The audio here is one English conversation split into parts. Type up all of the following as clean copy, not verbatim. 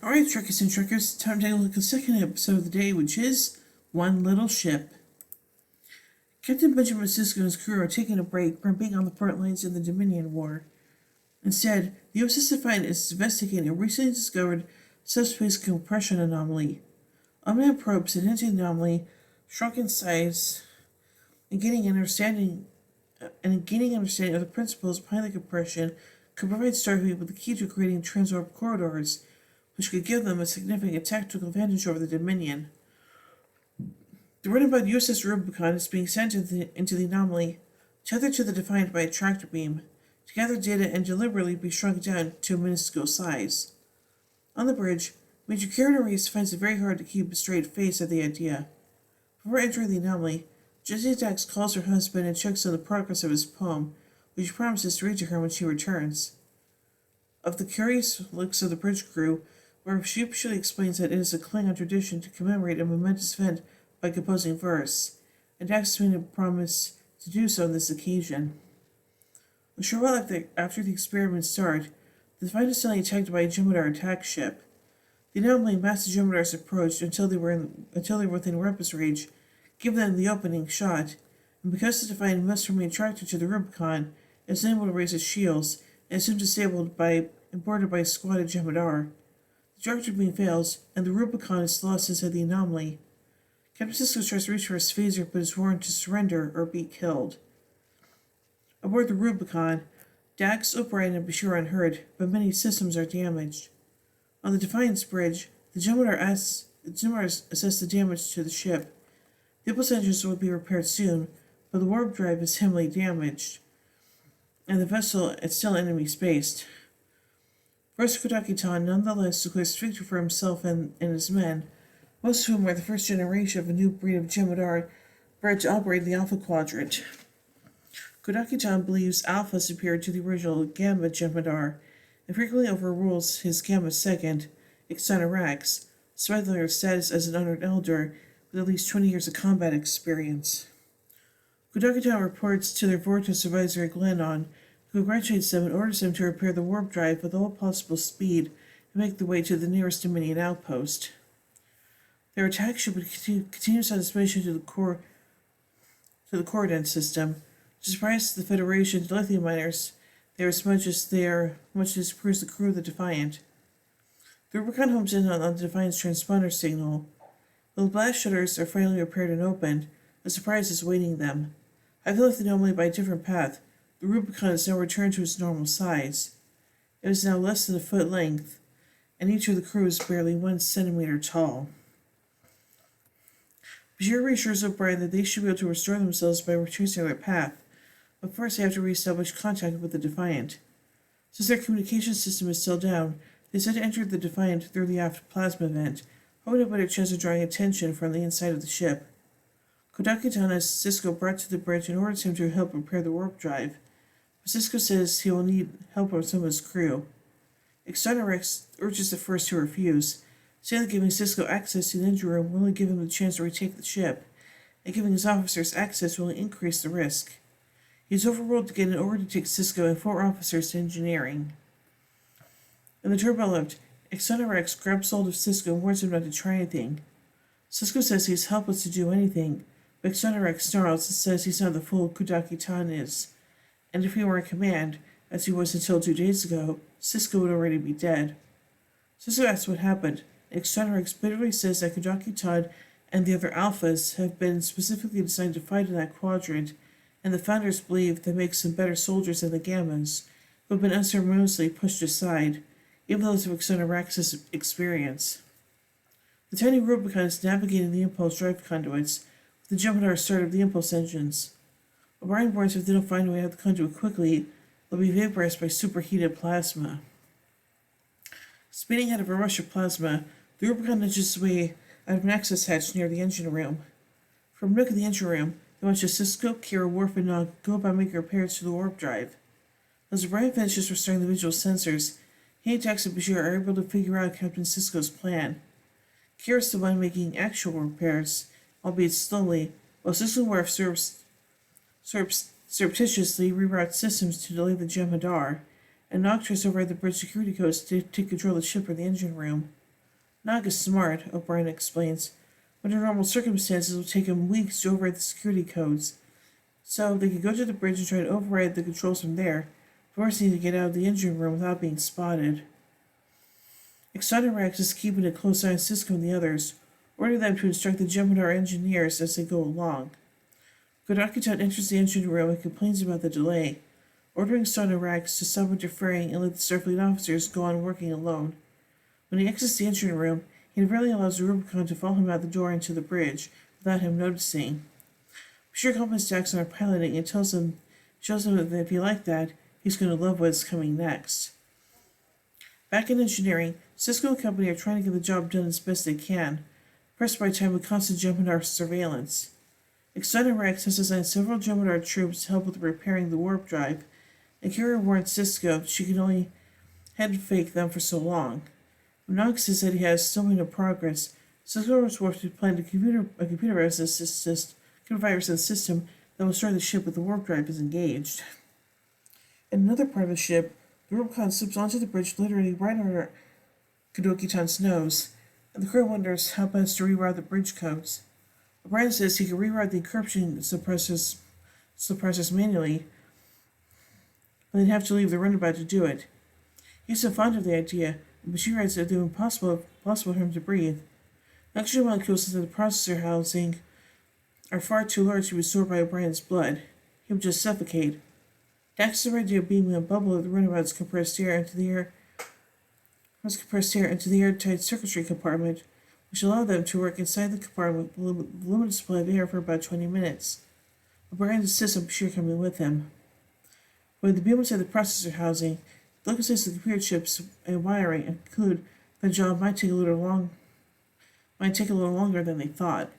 Alright, Trekkers and Trekkers, time to take a look at the second episode of the day, which is One Little Ship. Captain Benjamin Sisko and his crew are taking a break from being on the front lines in the Dominion War. Instead, the USS Defiant is investigating a recently discovered subspace compression anomaly. Unmanned probes identify the anomaly, shrunk in size, and gaining understanding of the principles behind the compression could provide Starfleet with the key to creating transwarp corridors, which could give them a significant tactical advantage over the Dominion. The runabout USS Rubicon is being sent into the anomaly, tethered to the Defiant by a tractor beam, to gather data and deliberately be shrunk down to a minuscule size. On the bridge, Major Karen Reese finds it very hard to keep a straight face at the idea. Before entering the anomaly, Jessie Dax calls her husband and checks on the progress of his poem, which he promises to read to her when she returns. Of the curious looks of the bridge crew, where she sheepishly explains that it is a Klingon tradition to commemorate a momentous event by composing verse, and Dax made a promise to do so on this occasion. A short while after the experiments start, the Defiant is suddenly attacked by a Jem'Hadar attack ship. The anomaly masked the Jem'Hadars approached until they were within weapons range, giving them the opening shot, and because the Defiant must remain attracted to the Rubicon, it is unable to raise its shields, and is soon disabled and boarded by a squad of Jem'Hadar. The tractor beam fails, and the Rubicon is lost inside the anomaly. Captain Sisko tries to reach for his phaser, but is warned to surrender or be killed. Aboard the Rubicon, Dax, O'Brien, and Bashir are unhurt, but many systems are damaged. On the Defiance bridge, the Jem'Hadars assess the damage to the ship. The impulse engines will be repaired soon, but the warp drive is heavily damaged, and the vessel is still enemy-spaced. First Kodaki-tan nonetheless declares victory for himself and his men, most of whom are the first generation of a new breed of Jem'Hadar bred to operate the Alpha Quadrant. Kodaki-tan believes Alpha is superior to the original Gamma Jem'Hadar, and frequently overrules his Gamma second, Ixana Rax, despite their status as an honored elder with at least 20 years of combat experience. Kodaki-tan reports to their Vortex advisor Glennon, who congratulates them and orders them to repair the warp drive with all possible speed and make the way to the nearest Dominion outpost. Their attack ship continues on its mission to the Corridon system. To surprise the Federation's lithium miners, they are as much as disapproves the crew of the Defiant. The Rubicon homes in on the Defiant's transponder signal. Though the blast shutters are finally repaired and opened, a surprise is awaiting them. Having left the anomaly by a different path, the Rubicon is now returned to its normal size. It is now less than a foot length, and each of the crew is barely 1 centimeter tall. Bashir reassures O'Brien that they should be able to restore themselves by retracing their path, but first they have to re-establish contact with the Defiant. Since their communication system is still down, they decide to enter the Defiant through the aft plasma vent, hoping a better chance of drawing attention from the inside of the ship. Kodaki-tan has Sisko brought to the bridge and orders him to help repair the warp drive, but Sisko says he will need help from some of his crew. Ixana Rex urges the first to refuse, saying that giving Sisko access to the engine room will only give him the chance to retake the ship, and giving his officers access will only increase the risk. He is overruled to get an order to take Sisko and 4 officers to engineering. In the turbo lift, Ixana Rex grabs hold of Sisko and warns him not to try anything. Sisko says he is helpless to do anything, but Ixana Rex snarls and says he's not the fool Kodaki-tan is, and if he were in command, as he was until 2 days ago, Sisko would already be dead. Sisko asks what happened, and Ixana Rex bitterly says that Kodaki-tan and the other Alphas have been specifically designed to fight in that quadrant, and the Founders believe that makes them better soldiers than the Gammas, who have been unceremoniously pushed aside, even those of Ixana Rex's experience. The tiny Rubicon is navigating the impulse drive conduits, with the Jem'Hadar start of the impulse engines. O'Brien warns if they don't find a way out of the conduit quickly, they'll be vaporized by superheated plasma. Speeding out of a rush of plasma, the Rubicon nudges its way out of an access hatch near the engine room. From a nook in the engine room, they watch Sisko, Kira, Worf, and Nog go about making repairs to the warp drive. As O'Brien finishes restoring the visual sensors, he and Dax and Bashir are able to figure out Captain Sisko's plan. Kira is the one making actual repairs, albeit slowly, while Sisko and Worf surreptitiously reroute systems to delay the Jem'Hadar, and Nog tries to override the bridge security codes to take control of the ship or the engine room. Nog is smart, O'Brien explains. Under normal circumstances, it would take him weeks to override the security codes. So they could go to the bridge and try to override the controls from there, forcing to get out of the engine room without being spotted. Exonerex is keeping a close eye on Cisco and the others, ordering them to instruct the Gemidar engineers as they go along. Kodaki-tan enters the engine room and complains about the delay, ordering Sonorax to stop interfering and let the Starfleet officers go on working alone. When he exits the engine room, he rarely allows the Rubicon to follow him out the door into the bridge without him noticing. Bashir compliments Dax on her piloting and shows him that if he liked that, he's going to love what's coming next. Back in engineering, Cisco and company are trying to get the job done as best they can, pressed by time with constant Gemidar surveillance. Exonerex has assigned several Gemidar troops to help with repairing the warp drive, and Kira warns Cisco she can only head fake them for so long. When Nog says that he has so many progress, Cisco was forced to plant a computer virus in the system that will destroy the ship if the warp drive is engaged. In another part of the ship, the Rubicon slips onto the bridge literally right under Kodaki-tan's nose, and the crew wonders how best to reroute the bridge codes. O'Brien says he can reroute the encryption suppressors manually, but they'd have to leave the runabout to do it. He's so fond of the idea, but she writes that it would be impossible for him to breathe. Oxygen molecules into the processor housing are far too large to be absorbed by O'Brien's blood. He would just suffocate. Dax is ready to beam a bubble of the runabout's compressed air into the airtight circuitry compartment, which allowed them to work inside the compartment with a limited supply of air for about 20 minutes. O'Brien insists on Bashir coming with him. When the beam inside the processor housing, the look assist the computer chips and wiring and conclude the job might take a little longer than they thought.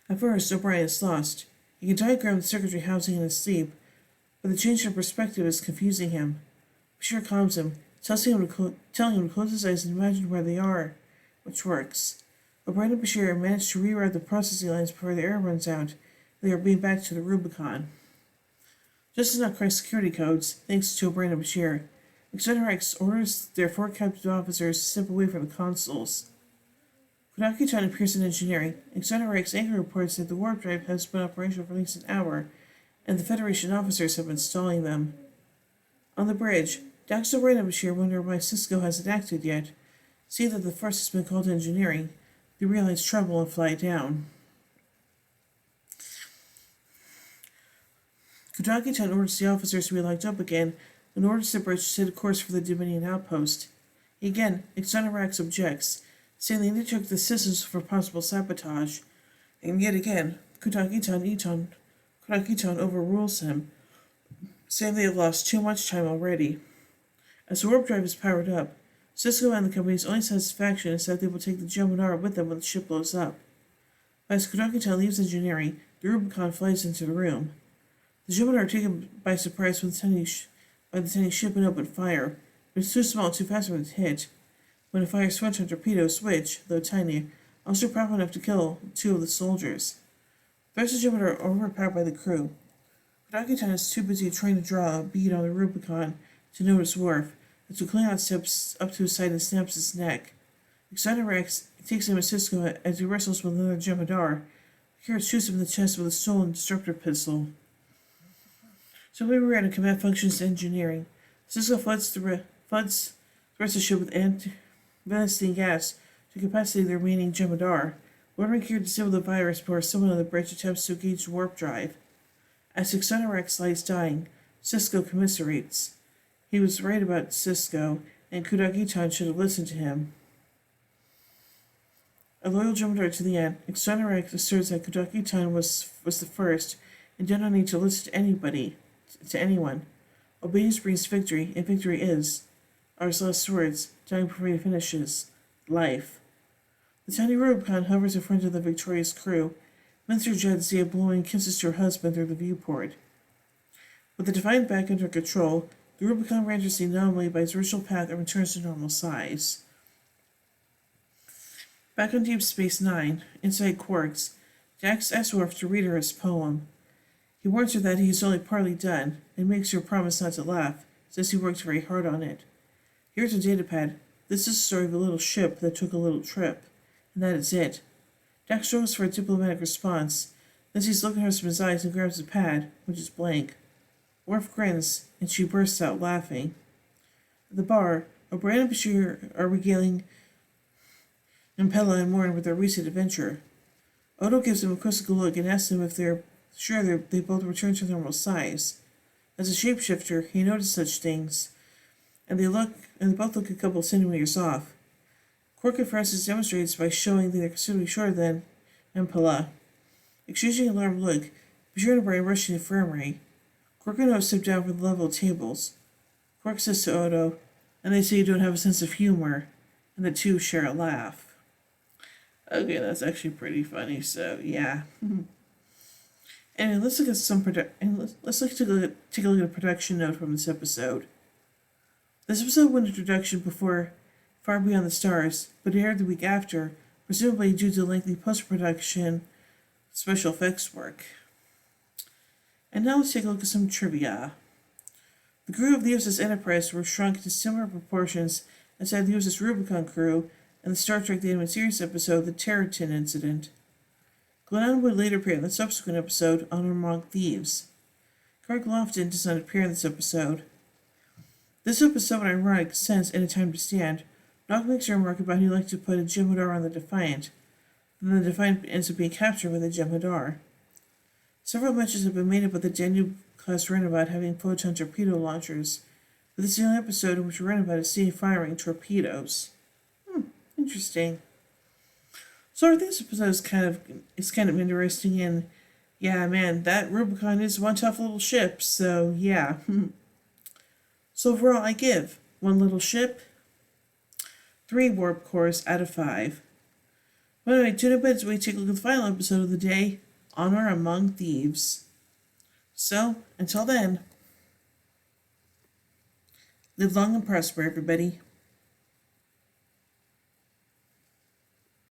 At first, O'Brien is lost. He can diagram the circuitry housing in his sleep, but the change in perspective is confusing him. Bashir calms him, telling him to close his eyes and imagine where they are, which works. O'Brien and Bashir manage to reroute the processing lines before the air runs out. They are beamed back to the Rubicon. Just as not correct security codes, thanks to O'Brien and Bashir, Exonerex orders their 4 captive officers to step away from the consoles. Kodaki-tan appears in engineering. Exonerex anchor reports that the warp drive has been operational for at least an hour, and the Federation officers have been stalling them. On the bridge, Dax, O'Brien, and Bashir wonder why Cisco hasn't acted yet. Seeing that the force has been called to engineering, they realize trouble and fly down. Kodaki-tan orders the officers to be locked up again and orders the bridge to set a course for the Dominion outpost. Again, Exonerex objects, saying they undertook the systems for possible sabotage, and yet again, Kodaki-tan overrules him, saying they have lost too much time already. As the warp drive is powered up, Cisco and the company's only satisfaction is that they will take the Gemidar with them when the ship blows up. As Kodaki-tan leaves engineering, the Rubicon flies into the room. The Gemidar are taken by surprise by the tiny ship and open fire, but it's too small and too fast for them to hit. When it fires photon torpedoes, which, though tiny, are also powerful enough to kill 2 of the soldiers. The rest of the Gemidar are overpowered by the crew. Kodaki-tan is too busy trying to draw a bead on the Rubicon to notice Worf, until Klingon steps up to his side and snaps his neck. Exonerex takes him and Cisco as he wrestles with another Gemidar. Kira shoots him in the chest with a stolen disruptor pistol. So we were at command functions engineering. Cisco floods the rest of the ship with anti-venocine gas to capacity the remaining Gemidar, ordering Kira to disable the virus before someone on the bridge attempts to engage the warp drive. As Exonerex lies dying, Cisco commiserates. He was right about Cisco, and Kodaki-tan should have listened to him. A loyal Gemidar to the end, Exonerex asserts that Kodaki-tan was the first, and did not need to listen to anyone. Obedience brings victory, and victory is, R's last words, dying before he finishes, life. The tiny Rubicon hovers in front of the victorious crew. Minister Jadzia blowing kisses to her husband through the viewport. With the Divine back under control, the Rubicon renders the anomaly by its original path and returns to normal size. Back on Deep Space Nine, inside Quarks, Dax asks Worf to read her his poem. He warns her that he is only partly done, and makes her promise not to laugh, since he worked very hard on it. Here's a datapad. This is the story of a little ship that took a little trip. And that is it. Jack struggles for a diplomatic response. Then sees looking at her from his eyes and grabs a pad, which is blank. Worf grins, and she bursts out laughing. At the bar, O'Brien and Bashir are regaling Impella and Morn with their recent adventure. Odo gives them a quizzical look and asks them if they're sure they both return to normal size. As a shapeshifter, he noticed such things, and they both look a couple centimeters off. Quark confesses demonstrates by showing that they're considerably shorter than Impella. Exchanging an alarmed look, Bashir and O'Brien rush to the infirmary. Quark and Odo step down from the level of tables. Quark says to Odo, and they say you don't have a sense of humor, and the two share a laugh. Okay, that's actually pretty funny, so yeah. Anyway, let's look at take a look at a production note from this episode. This episode went introduction before Far Beyond the Stars, but aired the week after, presumably due to lengthy post-production special effects work. And now let's take a look at some trivia. The crew of the USS Enterprise were shrunk to similar proportions as had the USS Rubicon crew in the Star Trek The Animated Series episode The Territon Incident. Glenn would later appear in the subsequent episode Honor Among Thieves. Craig Lofton does not appear in this episode. This episode, in ironic sense, In a Time to Stand, Nog makes a remark about he liked to put a Jem'Hadar on the Defiant. Then the Defiant ends up being captured with a Jem'Hadar. Several mentions have been made about the Danube-class runabout having photon torpedo launchers, but this is the only episode in which a runabout is seen firing torpedoes. Interesting. So I think this episode is kind of interesting, and yeah, man, that Rubicon is one tough little ship, so yeah. So overall, I give one little ship 3 warp cores out of 5. But anyway, tune in as we take a look at the final episode of the day, Honor Among Thieves. So, until then, live long and prosper, everybody.